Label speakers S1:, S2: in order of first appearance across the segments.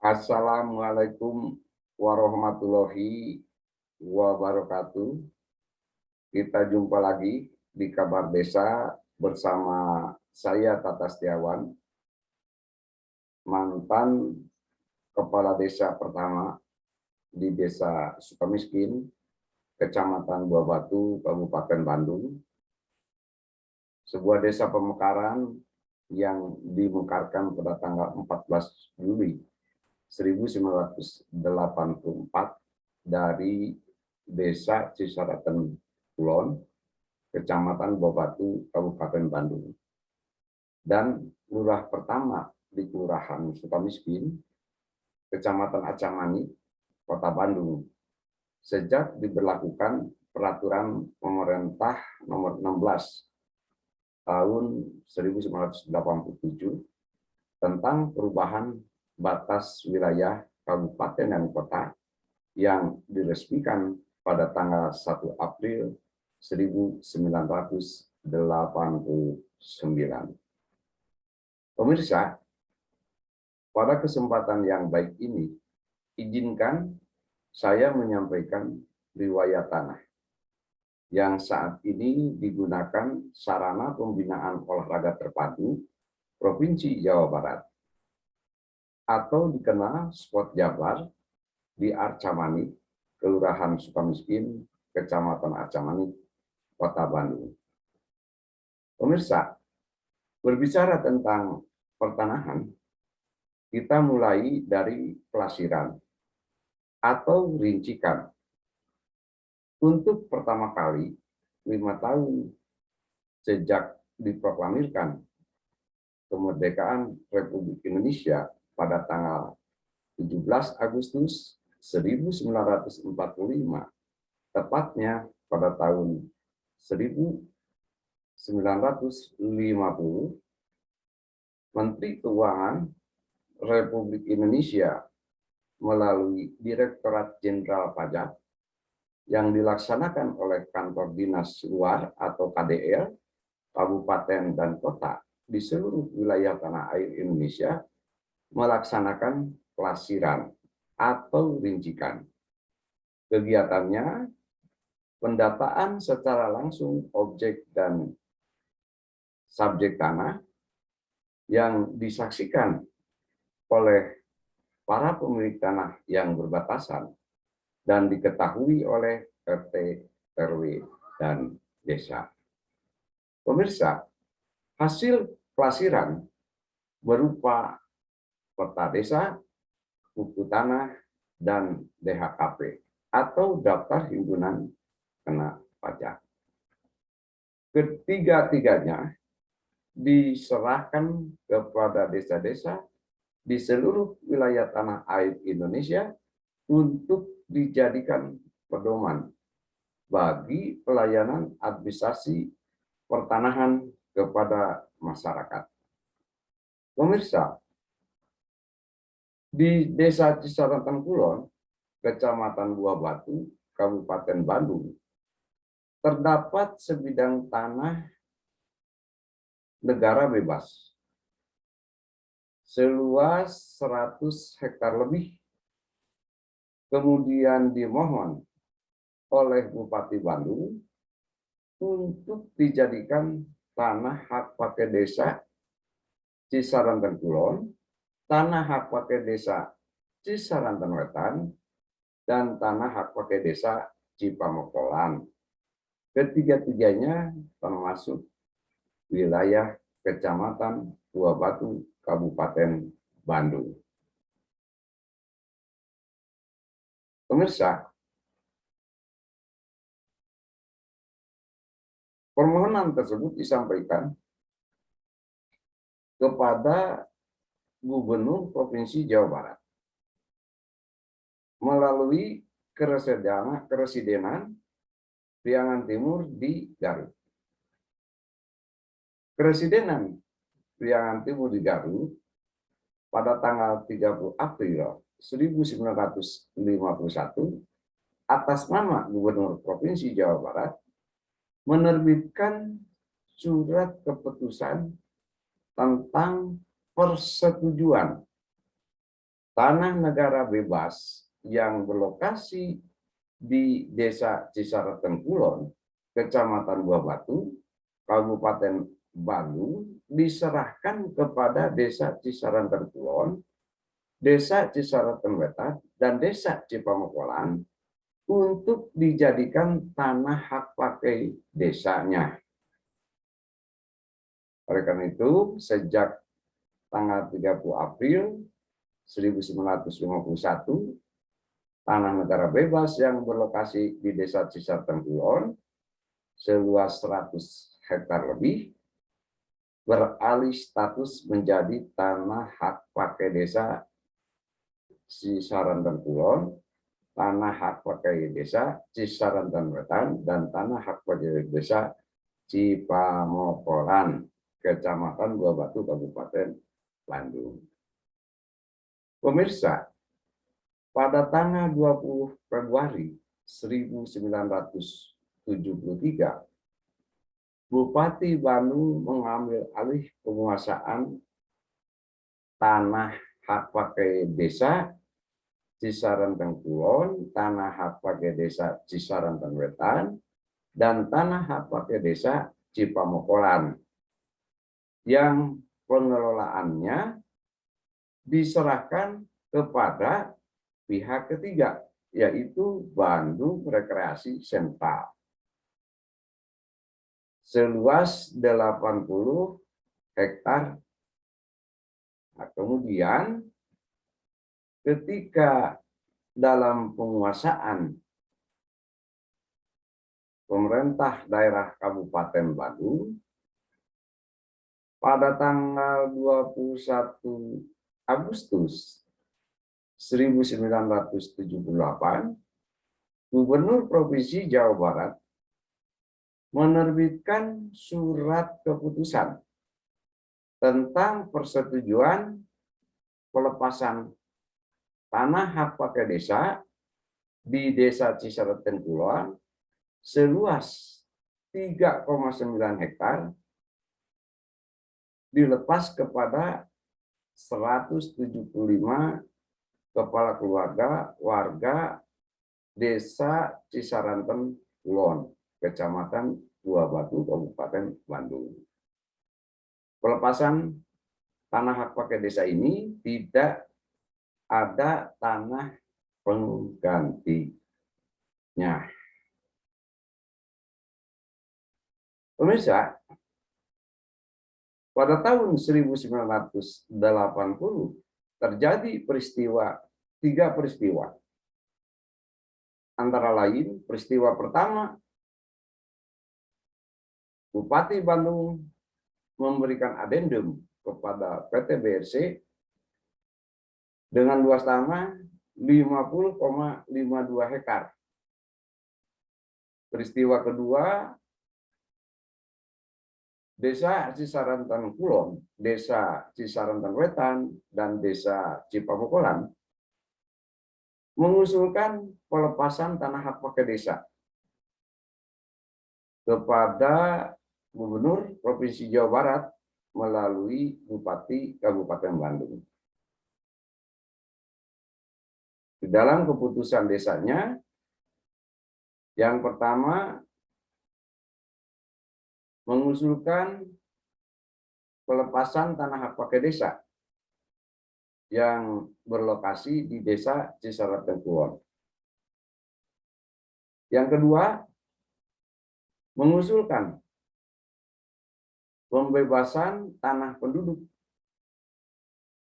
S1: Assalamualaikum warahmatullahi wabarakatuh. Kita jumpa lagi di Kabar Desa bersama saya Tata Setiawan, mantan kepala desa pertama di Desa Sukamiskin, Kecamatan Buah Batu, Kabupaten Bandung. Sebuah desa pemekaran yang dimekarkan pada tanggal 14 Juli 1984 dari Desa Cisaratan Kulon, Kecamatan Buah Batu, Kabupaten Bandung. Dan lurah pertama di Kelurahan Sukamiskin, Kecamatan Acamani, Kota Bandung. Sejak diberlakukan Peraturan Pemerintah Nomor 16 Tahun 1987 tentang perubahan batas wilayah kabupaten dan kota yang diresmikan pada tanggal 1 April 1989. Pemirsa, pada kesempatan yang baik ini, izinkan saya menyampaikan riwayat tanah yang saat ini digunakan sarana pembinaan olahraga terpadu Provinsi Jawa Barat atau dikenal Spot Jabar di Arcamani, Kelurahan Sukamiskin, Kecamatan Arcamani, Kota Bandung. Pemirsa, berbicara tentang pertanahan, kita mulai dari pelasiran atau rincikan. Untuk pertama kali, 5 tahun sejak diproklamirkan kemerdekaan Republik Indonesia pada tanggal 17 Agustus 1945, tepatnya pada tahun 1950, Menteri Keuangan Republik Indonesia melalui Direktorat Jenderal Pajak yang dilaksanakan oleh Kantor Dinas Luar atau KDL, kabupaten dan kota di seluruh wilayah tanah air Indonesia melaksanakan pelasiran atau rincikan. Kegiatannya pendataan secara langsung objek dan subjek tanah yang disaksikan oleh para pemilik tanah yang berbatasan dan diketahui oleh RT, RW, dan desa. Pemirsa, hasil pelasiran berupa peta desa, buku tanah, dan DHKP atau daftar himpunan kena pajak. Ketiga-tiganya diserahkan kepada desa-desa di seluruh wilayah tanah air Indonesia untuk dijadikan pedoman bagi pelayanan administrasi pertanahan kepada masyarakat. Pemirsa, di Desa Cisaratan Kulon, Kecamatan Buah Batu, Kabupaten Bandung, terdapat sebidang tanah negara bebas seluas 100 hektar lebih. Kemudian dimohon oleh Bupati Bandung untuk dijadikan tanah hak pakai desa Cisaratan Kulon, tanah hak pakai desa Cisaratan Wetan, dan tanah hak pakai desa Cipamokolan. Ketiga-tiganya termasuk wilayah Kecamatan Buah Batu, Kabupaten Bandung. Pemirsa, permohonan tersebut disampaikan kepada Gubernur Provinsi Jawa Barat melalui Keresidenan Priangan Timur di Garut. Keresidenan Priangan Timur di Garut pada tanggal 30 April 1951 atas nama Gubernur Provinsi Jawa Barat menerbitkan surat keputusan tentang persetujuan tanah negara bebas yang berlokasi di Desa Cisaraten Kulon, Kecamatan Buah Batu, Kabupaten Bandung, diserahkan kepada Desa Cisaraten Kulon, Desa Cisaraten Wetan, dan Desa Cipamokolan untuk dijadikan tanah hak pakai desanya. Oleh karena itu, sejak tanggal 30 April 1951, tanah negara bebas yang berlokasi di Desa Cisaraten Kulon seluas 100 hektar lebih beralih status menjadi tanah hak pakai Desa Cisaraten Kulon, tanah hak pakai Desa Cisaraten Wetan, dan tanah hak pakai Desa Cipamokolan, Kecamatan Buah Batu, Kabupaten Bandung. Pemirsa, pada tanggal 20 Februari 1973, Bupati Bandung mengambil alih penguasaan tanah hak pakai Desa Cisaraten Kulon, tanah hak pakai Desa Cisaraten Wetan, dan tanah hak pakai Desa Cipamokolan yang pengelolaannya diserahkan kepada pihak ketiga, yaitu Bandung Rekreasi Sentral, seluas 80 hektar. Nah, kemudian ketika dalam penguasaan pemerintah daerah Kabupaten Bandung, pada tanggal 21 Agustus 1978, Gubernur Provinsi Jawa Barat menerbitkan surat keputusan tentang persetujuan pelepasan tanah hak pakai desa di Desa Cisaraten Kulon seluas 3,9 hektar dilepas kepada 175 kepala keluarga warga Desa Cisaraten Kulon, Kecamatan Buah Batu, Kabupaten Bandung. Pelepasan tanah hak pakai desa ini tidak ada tanah penggantinya. Pemirsa, pada tahun 1980 terjadi tiga peristiwa. Antara lain, peristiwa pertama, Bupati Bandung memberikan adendum kepada PT BRC dengan luas tanah 50,52 hektar. Peristiwa kedua, Desa Cisaraten Kulon, Desa Cisaraten Wetan, dan Desa Cipamokolan mengusulkan pelepasan tanah hak pakai desa kepada Gubernur Provinsi Jawa Barat melalui Bupati Kabupaten Bandung. Di dalam keputusan desanya, yang pertama mengusulkan pelepasan tanah hak pakai desa yang berlokasi di Desa Cisaraten Kulon. Yang kedua, mengusulkan pembebasan tanah penduduk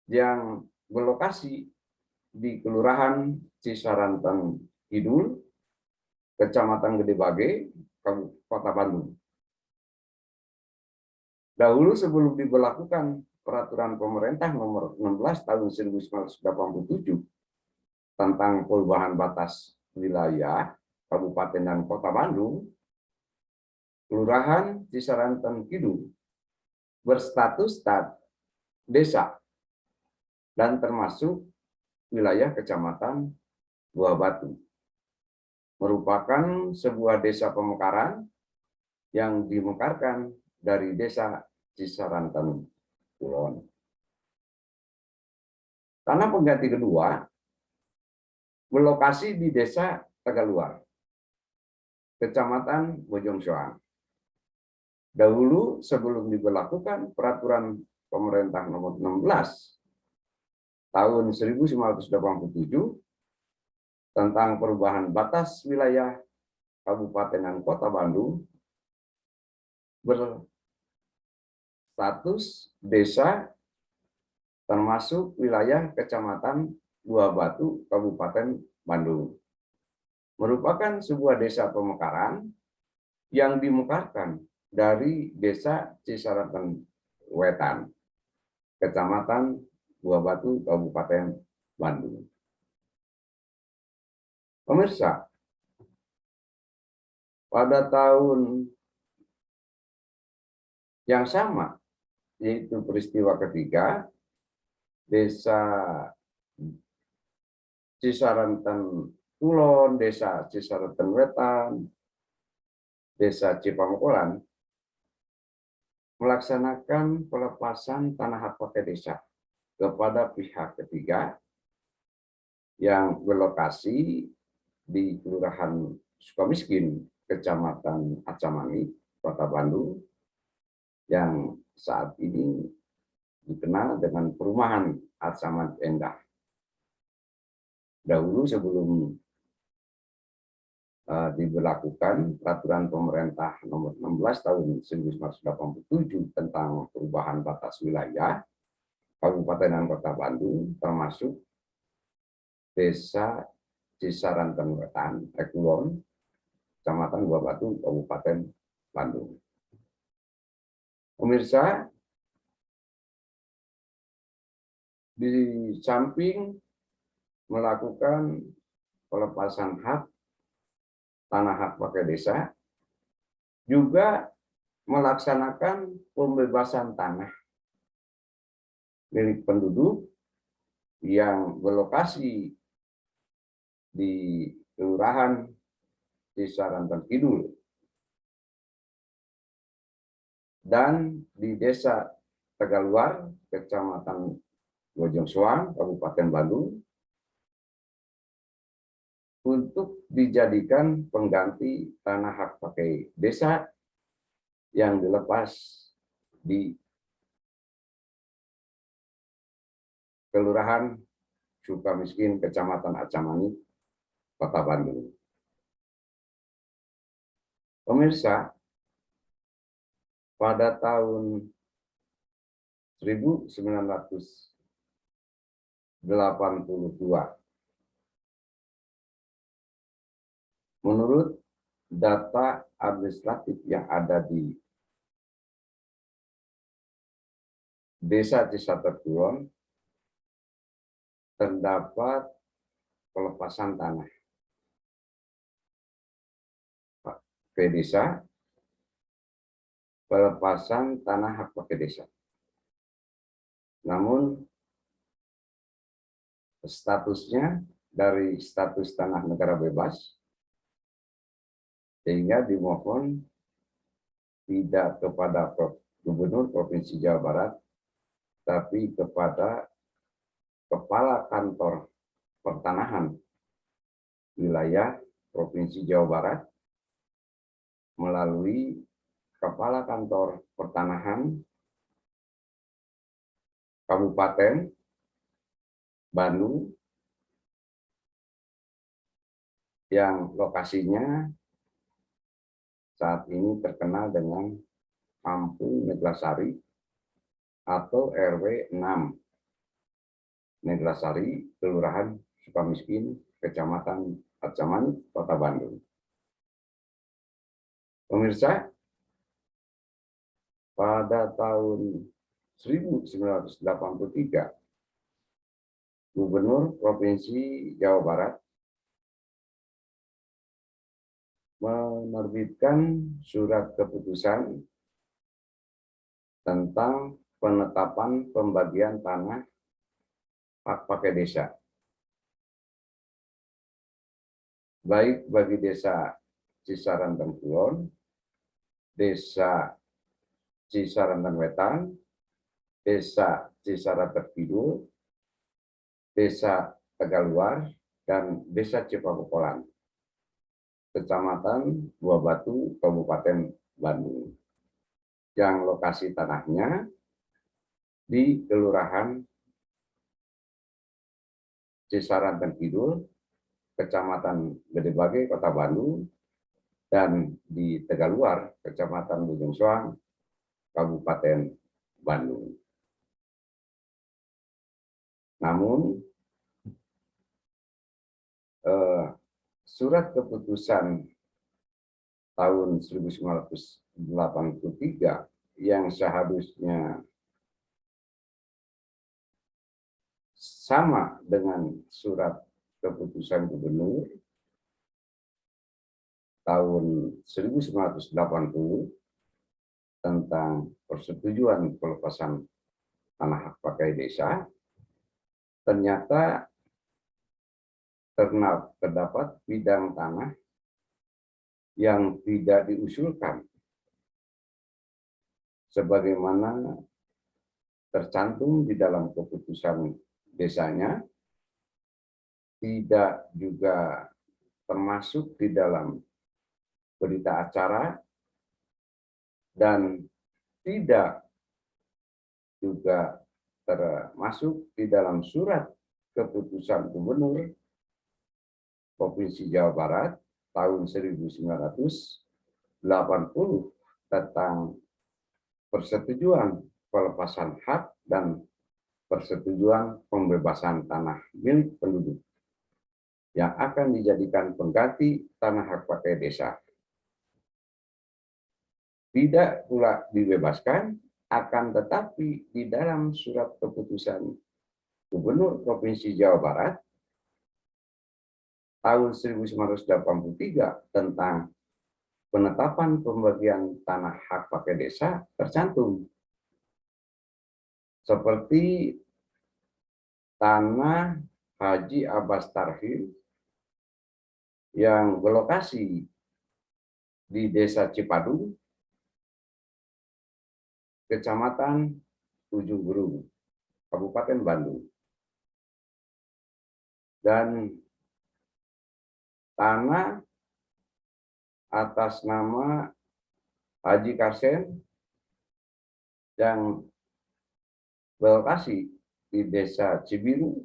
S1: yang berlokasi di Kelurahan Cisaraten Kidul, Kecamatan Gedebage, Kota Bandung. Dahulu sebelum diberlakukan Peraturan Pemerintah Nomor 16 Tahun 1987 tentang perubahan batas wilayah Kabupaten dan Kota Bandung, Kelurahan Cisaraten Kidul berstatus desa dan termasuk wilayah Kecamatan Buah Batu. Merupakan sebuah desa pemekaran yang dimekarkan dari Desa Cisaraten Kulon. Tanah pengganti kedua berlokasi di Desa Tegaluar, Kecamatan Bojong Soang. Dahulu sebelum diberlakukan peraturan pemerintah nomor 16 tahun 1987 tentang perubahan batas wilayah Kabupaten dan Kota Bandung berstatus desa termasuk wilayah Kecamatan Buah Batu, Kabupaten Bandung. Merupakan sebuah desa pemekaran yang dimekarkan dari Desa Cisaratan Wetan, Kecamatan Buah Batu, Kabupaten Bandung. Pemirsa, pada tahun yang sama, yaitu peristiwa ketiga, Desa Cisarantan Kulon, Desa Cisarantan Wetan, Desa Cipamokolan melaksanakan pelepasan tanah hak pakai desa kepada pihak ketiga yang berlokasi di Kelurahan Sukamiskin, Kecamatan Acamani, Kota Bandung, yang saat ini dikenal dengan Perumahan Acaman Endah. Dahulu sebelum diberlakukan peraturan pemerintah nomor 16 tahun 1987 tentang perubahan batas wilayah Kabupaten dan Kota Bandung, termasuk Desa Cisarantan Wetan, Kulon, Kecamatan Buah Batu, Kabupaten Bandung. Pemirsa, di samping melakukan pelepasan hak tanah hak pakai desa, juga melaksanakan pembebasan tanah milik penduduk yang berlokasi di Kelurahan Cisarantan Kidul dan di Desa Tegaluar, Kecamatan Bojong Soang, Kabupaten Bandung, untuk dijadikan pengganti tanah hak pakai desa yang dilepas di Kelurahan Sukamiskin, Kecamatan Acamani, Kota Bandung. Pemirsa, pada tahun 1982, menurut data administratif yang ada di Desa Cisarantan Kulon, terdapat pelepasan tanah ke desa, pelepasan tanah hak pakai desa. Namun statusnya dari status tanah negara bebas, sehingga dimohon tidak kepada Gubernur Provinsi Jawa Barat, tapi kepada Kepala Kantor Pertanahan Wilayah Provinsi Jawa Barat melalui Kepala Kantor Pertanahan Kabupaten Bandung yang lokasinya saat ini terkenal dengan Kampung Neglasari atau RW 6 Neglasari, Kelurahan Sukamiskin, Kecamatan Acamani, Kota Bandung. Pemirsa, pada tahun 1983, Gubernur Provinsi Jawa Barat menerbitkan surat keputusan tentang penetapan pembagian tanah hak pakai desa, baik bagi Desa Cisarantan Kulon, Desa Cisarantan Wetan, Desa Cisarantan Kidul, Desa Tegaluar, dan Desa Cipamokolan, Kecamatan Buah Batu, Kabupaten Bandung, yang lokasi tanahnya di Kelurahan Cisarantan Kidul, Kecamatan Gedebage, Kota Bandung, dan di Tegaluar, Kecamatan Bojong Soang, Kabupaten Bandung. Namun, surat keputusan tahun 1983 yang seharusnya sama dengan surat keputusan gubernur tahun 1980 tentang persetujuan pelepasan tanah hak pakai desa, ternyata terdapat bidang tanah yang tidak diusulkan sebagaimana tercantum di dalam keputusan desanya, tidak juga termasuk di dalam berita acara, dan tidak juga termasuk di dalam surat keputusan gubernur Provinsi Jawa Barat tahun 1980 tentang persetujuan pelepasan hak dan persetujuan pembebasan tanah milik penduduk yang akan dijadikan pengganti tanah hak pakai desa. Tidak pula dibebaskan, akan tetapi di dalam surat keputusan Gubernur Provinsi Jawa Barat tahun 1983 tentang penetapan pembagian tanah hak pakai desa tercantum seperti tanah Haji Abbas Tarhim yang berlokasi di Desa Cipadung, Kecamatan Ujung Berung, Kabupaten Bandung, dan tanah atas nama Haji Kasem yang berlokasi di Desa Cibiru,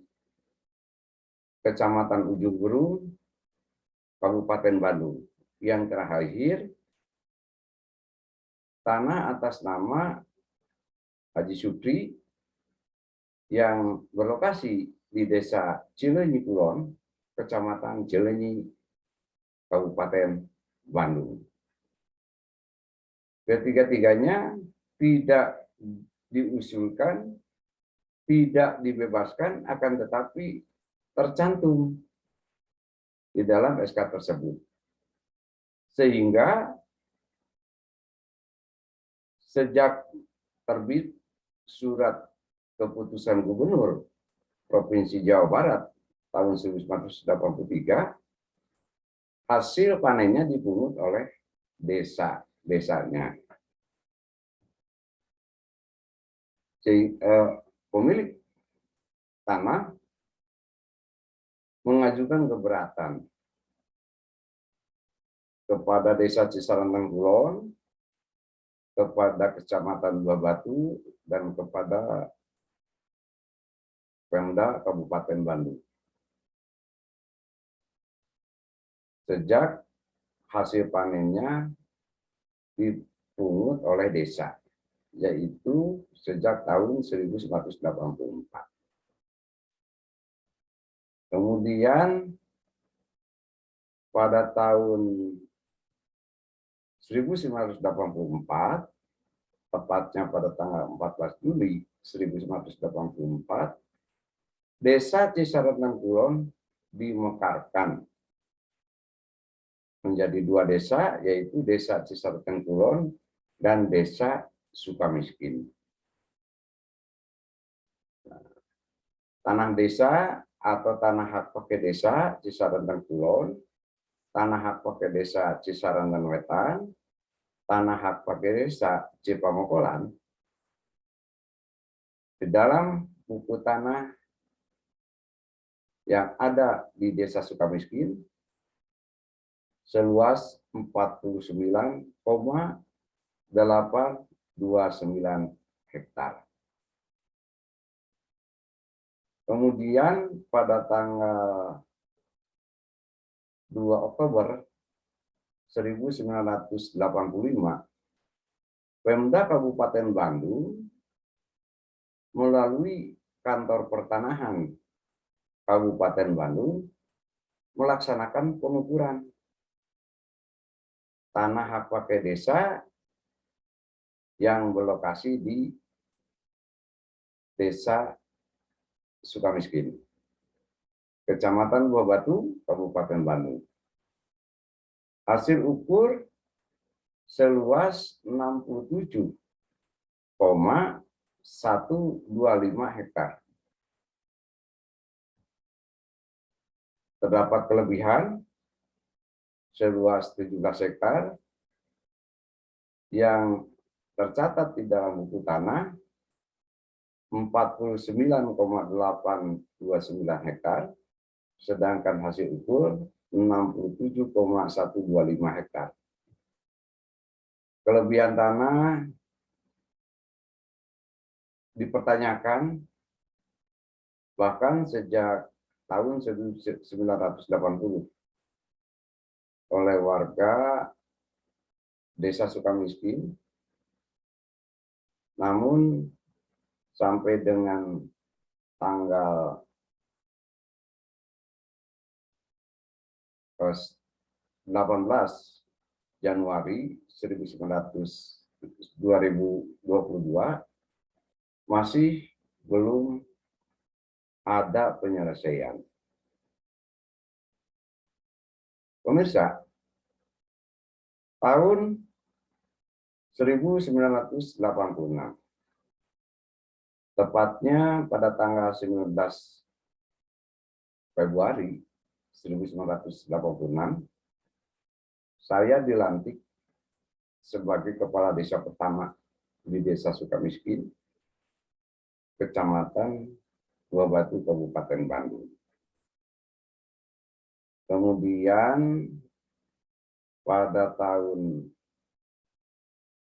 S1: Kecamatan Ujung Berung, Kabupaten Bandung. Yang terakhir, tanah atas nama Haji Sutri yang berlokasi di Desa Cileunyi Kulon, Kecamatan Cileunyi, Kabupaten Bandung. Ketiga-tiganya tidak diusulkan, tidak dibebaskan, akan tetapi tercantum di dalam SK tersebut. Sehingga sejak terbit surat keputusan Gubernur Provinsi Jawa Barat tahun 1983, hasil panennya dipungut oleh desa-desanya. Pemilik tanah mengajukan keberatan kepada Desa Cisarantan Kulon, kepada Kecamatan Buah Batu, dan kepada Pemda Kabupaten Bandung. Sejak hasil panennya dipungut oleh desa, yaitu sejak tahun 1984. Kemudian pada tahun 1984, tepatnya pada tanggal 14 Juli 1984, Desa Cisarantan Kulon dimekarkan menjadi dua desa, yaitu Desa Cisarantan Kulon dan Desa Sukamiskin. Tanah desa atau tanah hak pakai desa Cisarantan Kulon, tanah hak pakai desa Cisarantan Wetan, tanah hak pakai desa Cipamokolan, di dalam buku tanah yang ada di Desa Sukamiskin seluas 49,829 hektar. Kemudian pada tanggal 2 Oktober 1985, Pemda Kabupaten Bandung melalui Kantor Pertanahan Kabupaten Bandung melaksanakan pengukuran tanah hak pakai desa yang berlokasi di Desa Sukamiskin, Kecamatan Buah Batu, Kabupaten Bandung. Hasil ukur seluas 67,125 hektar. Terdapat kelebihan seluas 17 hektar yang tercatat di dalam buku tanah 49,829 hektar, sedangkan hasil ukur 67,125 hektar. Kelebihan tanah dipertanyakan bahkan sejak tahun 1980 oleh warga Desa Sukamiskin, namun sampai dengan tanggal 18 Januari 2022 masih belum ada penyelesaian. Pemirsa, tahun 1986, tepatnya pada tanggal 19 Februari 1986, saya dilantik sebagai kepala desa pertama di Desa Sukamiskin, Kecamatan Buah Batu, Kabupaten Bandung. Kemudian pada tahun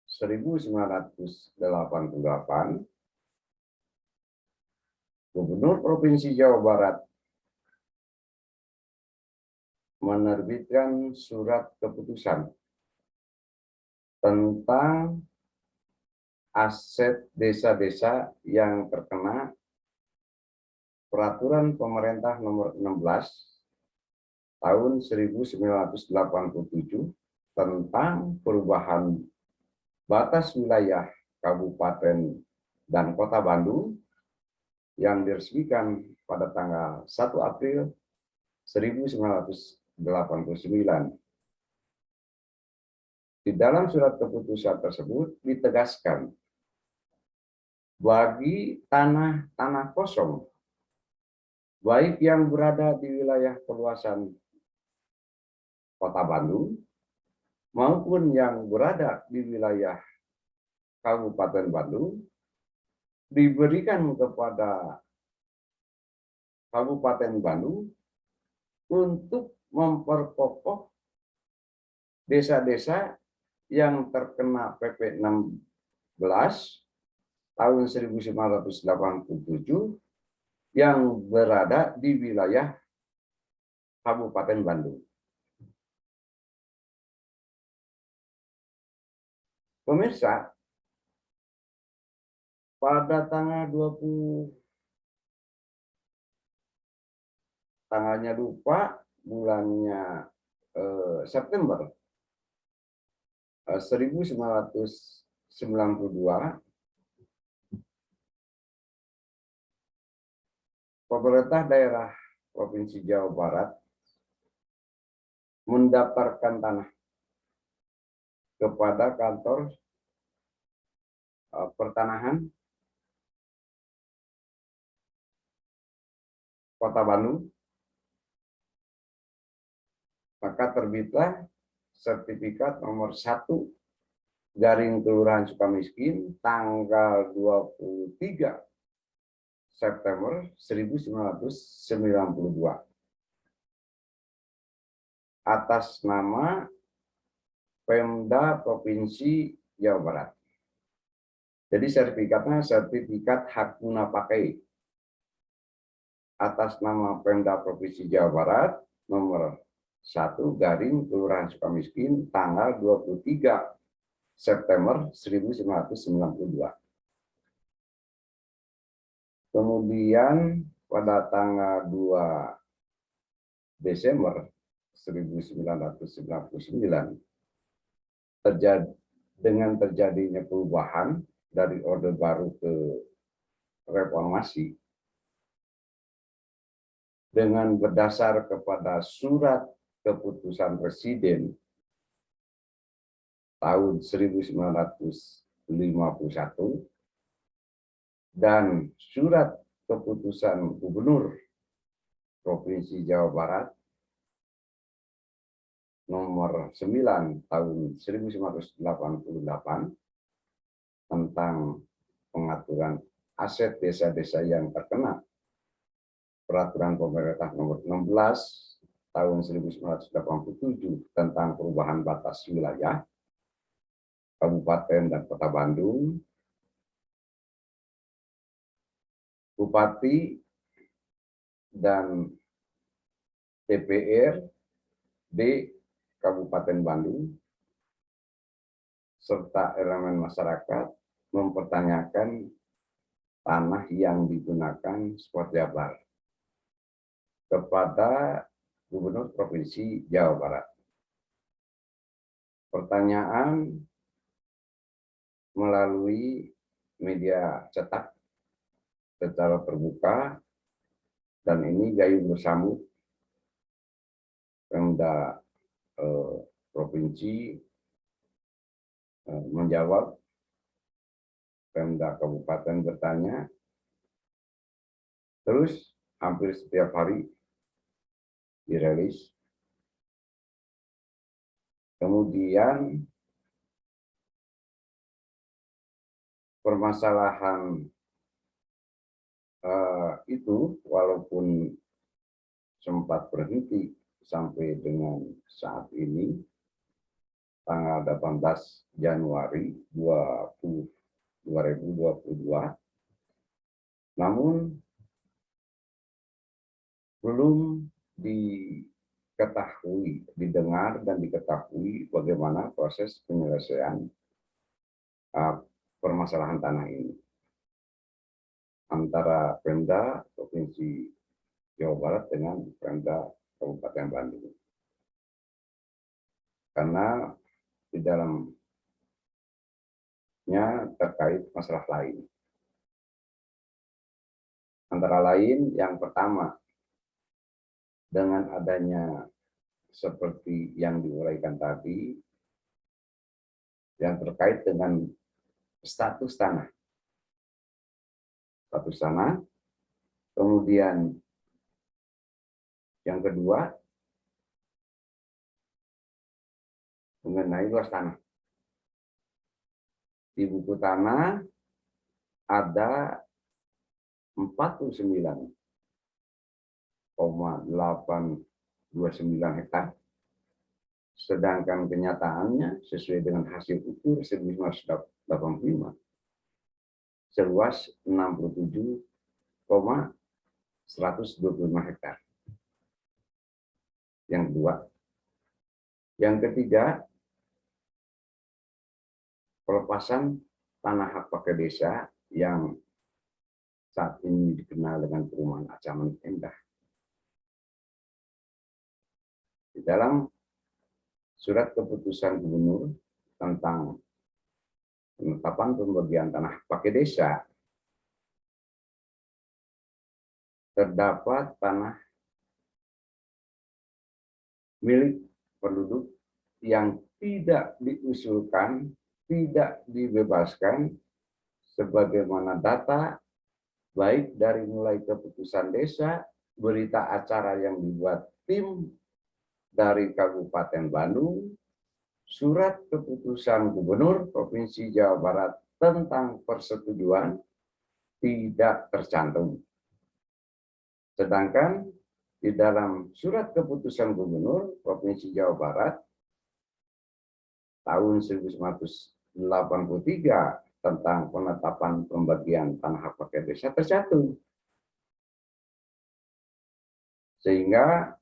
S1: 1988, Gubernur Provinsi Jawa Barat menerbitkan surat keputusan tentang aset desa-desa yang terkena Peraturan Pemerintah Nomor 16 Tahun 1987 tentang perubahan batas wilayah Kabupaten dan Kota Bandung yang diresmikan pada tanggal 1 April 1989. Di dalam surat keputusan tersebut ditegaskan bagi tanah-tanah kosong, baik yang berada di wilayah perluasan Kota Bandung maupun yang berada di wilayah Kabupaten Bandung, diberikan kepada Kabupaten Bandung untuk memperkokoh desa-desa yang terkena PP 16 tahun 1987 yang berada di wilayah Kabupaten Bandung. Pemirsa, pada tanggal 20, tanggalnya lupa, bulannya September 1992, pemerintah daerah Provinsi Jawa Barat mendaftarkan tanah kepada kantor pertanahan Kota Bandung, maka terbitlah sertifikat nomor 1 garing Kelurahan Sukamiskin tanggal 23 September 1992 atas nama Pemda Provinsi Jawa Barat. Jadi sertifikatnya sertifikat hak guna pakai atas nama Pemda Provinsi Jawa Barat nomor 1 garing Kelurahan Sukamiskin tanggal 23 September 1992. Kemudian pada tanggal 2 Desember 1999 dengan terjadinya perubahan dari Orde Baru ke Reformasi dengan berdasar kepada surat keputusan Presiden tahun 1951 dan surat keputusan Gubernur Provinsi Jawa Barat nomor 9 tahun 1988 tentang pengaturan aset desa-desa yang terkena peraturan pemerintah nomor 16 tahun 1987 tentang perubahan batas wilayah Kabupaten dan Kota Bandung, Bupati dan DPRD Kabupaten Bandung serta elemen masyarakat mempertanyakan tanah yang digunakan spot jabar kepada Gubernur Provinsi Jawa Barat. Pertanyaan melalui media cetak secara terbuka dan ini gayung bersambut Pemda Provinsi menjawab, Pemda Kabupaten bertanya, terus hampir setiap hari dirilis. Kemudian permasalahan itu walaupun sempat berhenti sampai dengan saat ini, tanggal 18 Januari 2022, namun belum diketahui, didengar dan diketahui bagaimana proses penyelesaian permasalahan tanah ini antara Pemda Provinsi Jawa Barat dengan Pemda Kabupaten Bandung. Karena di dalamnya terkait masalah lain. Antara lain yang pertama, dengan adanya seperti yang diuraikan tadi, yang terkait dengan status tanah. Status tanah, kemudian yang kedua, mengenai luas tanah. Di buku tanah ada 49,829 hektar, sedangkan kenyataannya sesuai dengan hasil ukur 1985 seluas 67,125 hektar. Yang kedua. Yang ketiga, pelepasan tanah hak pakai desa yang saat ini dikenal dengan perumahan ancaman indah. Di dalam surat keputusan Gubernur tentang penetapan pembagian tanah pakai desa, terdapat tanah milik penduduk yang tidak diusulkan, tidak dibebaskan, sebagaimana data baik dari mulai keputusan desa, berita acara yang dibuat tim dari Kabupaten Bandung, surat keputusan Gubernur Provinsi Jawa Barat tentang persetujuan tidak tercantum Sedangkan di dalam surat keputusan Gubernur Provinsi Jawa Barat tahun 1983 tentang penetapan pembagian tanah hak pakai desa tercantum. Sehingga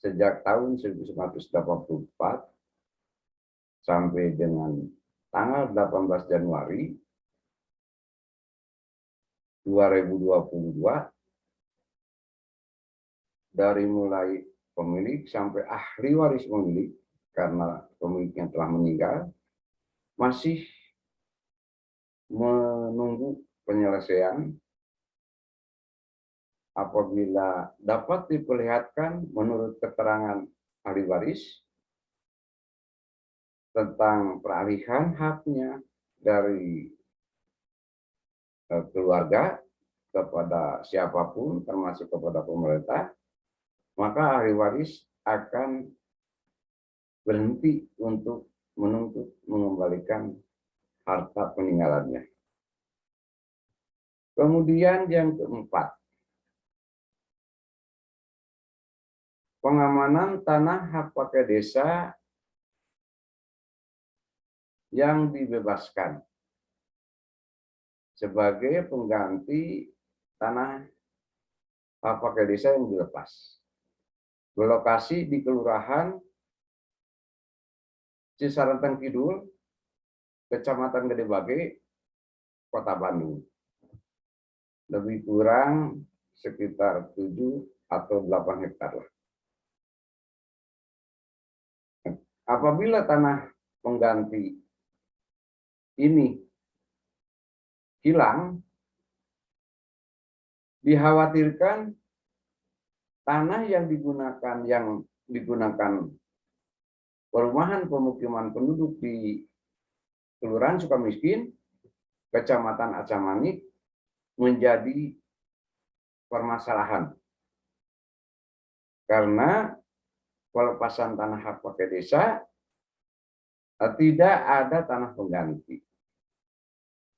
S1: sejak tahun 1984 sampai dengan tanggal 18 Januari 2022, dari mulai pemilik sampai ahli waris pemilik, karena pemiliknya telah meninggal, masih menunggu penyelesaian. Apabila dapat diperlihatkan menurut keterangan ahli waris tentang peralihan haknya dari keluarga kepada siapapun, termasuk kepada pemerintah, maka ahli waris akan berhenti untuk menuntut mengembalikan harta peninggalannya. Kemudian yang keempat, pengamanan tanah hak pakai desa yang dibebaskan sebagai pengganti tanah hak pakai desa yang dilepas. Berlokasi di Kelurahan Cisarantang Kidul, Kecamatan Gedebage, Kota Bandung. Lebih kurang sekitar 7 atau 8 hektar lah. Apabila tanah pengganti ini hilang, dikhawatirkan tanah yang digunakan perumahan pemukiman penduduk di Kelurahan Sukamiskin, Kecamatan Acamani menjadi permasalahan. Karena pelepasan tanah hak pakai desa tidak ada tanah pengganti.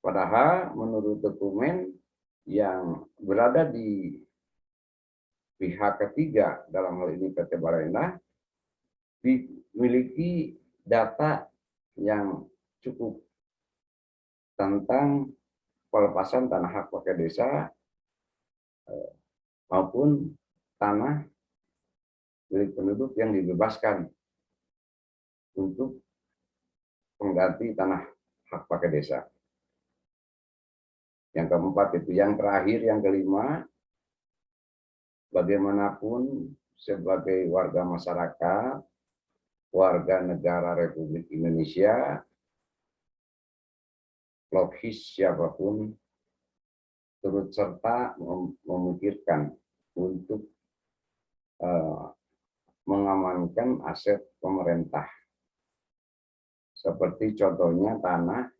S1: Padahal menurut dokumen yang berada di pihak ketiga, dalam hal ini PT Barainah, dimiliki data yang cukup tentang pelepasan tanah hak pakai desa maupun tanah milik penduduk yang dibebaskan untuk pengganti tanah hak pakai desa. Yang keempat itu. Yang terakhir, yang kelima, bagaimanapun sebagai warga masyarakat, warga negara Republik Indonesia, logis siapapun turut serta memikirkan untuk mengamankan aset pemerintah. Seperti contohnya tanah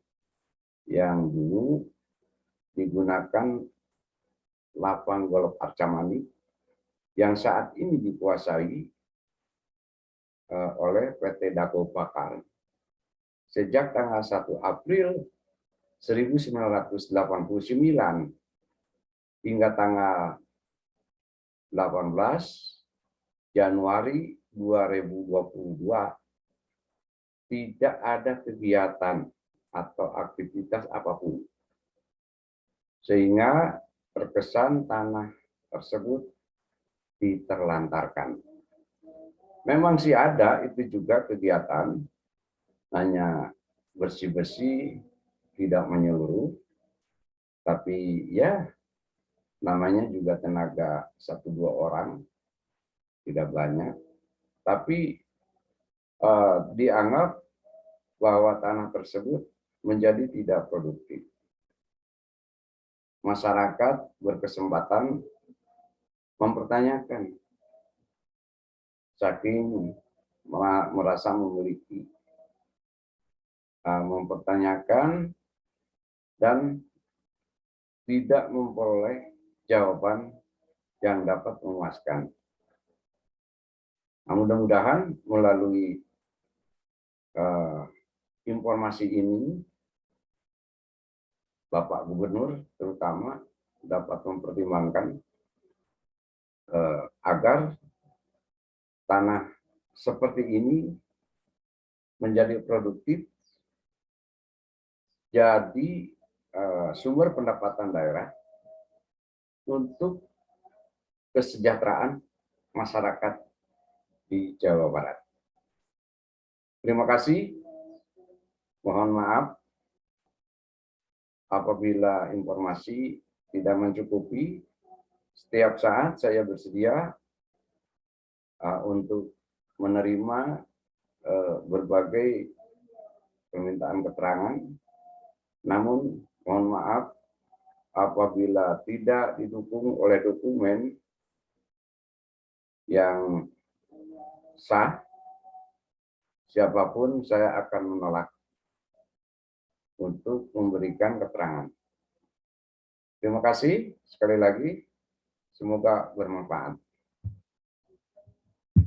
S1: yang dulu digunakan lapang golf Arcamani yang saat ini dikuasai oleh PT Dago Pakar. Sejak tanggal 1 April 1989 hingga tanggal 18 Januari 2022 tidak ada kegiatan atau aktivitas apapun. Sehingga terkesan tanah tersebut diterlantarkan. Memang sih ada itu juga kegiatan, hanya bersih-bersih, tidak menyeluruh, tapi ya namanya juga tenaga 1-2 orang, tidak banyak, tapi dianggap bahwa tanah tersebut menjadi tidak produktif. Masyarakat berkesempatan mempertanyakan, saking merasa memiliki, mempertanyakan dan tidak memperoleh jawaban yang dapat memuaskan. Nah, mudah-mudahan melalui informasi ini, Bapak Gubernur terutama dapat mempertimbangkan agar tanah seperti ini menjadi produktif, jadi sumber pendapatan daerah untuk kesejahteraan masyarakat di Jawa Barat. Terima kasih. Mohon maaf apabila informasi tidak mencukupi. Setiap saat saya bersedia untuk menerima berbagai permintaan keterangan. Namun mohon maaf apabila tidak didukung oleh dokumen yang sah, siapapun saya akan menolak untuk memberikan keterangan. Terima kasih sekali lagi, semoga bermanfaat.